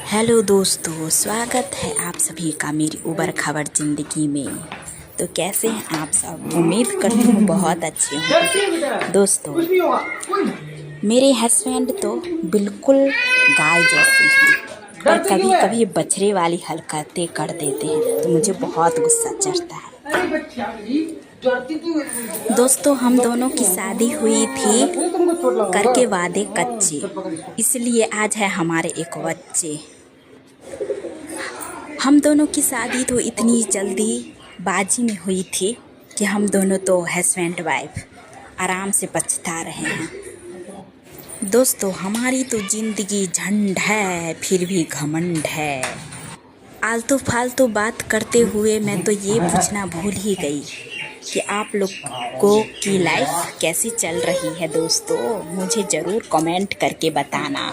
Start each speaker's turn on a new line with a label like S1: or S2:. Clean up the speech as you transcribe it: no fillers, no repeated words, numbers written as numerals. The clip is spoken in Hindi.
S1: हेलो दोस्तों, स्वागत है आप सभी का मेरी उबर खबर ज़िंदगी में। तो कैसे हैं आप सब? उम्मीद करती हूँ बहुत अच्छे होंगे। दोस्तों, मेरे हस्बैंड तो बिल्कुल गाय जैसे हैं, पर कभी कभी बछड़े वाली हरकतें कर देते हैं तो मुझे बहुत गुस्सा चढ़ता है। दोस्तों, हम दोनों की शादी हुई थी करके वादे कच्चे, इसलिए आज है हमारे एक बच्चे। हम दोनों की शादी तो इतनी जल्दी बाजी में हुई थी कि हम दोनों तो हस्बैंड वाइफ आराम से पछता रहे हैं। दोस्तों, हमारी तो ज़िंदगी झंड है फिर भी घमंड है। आलतू फालतू बात करते हुए मैं तो ये पूछना भूल ही गई कि आप लोगों की लाइफ कैसी चल रही है। दोस्तों, मुझे ज़रूर कमेंट करके बताना।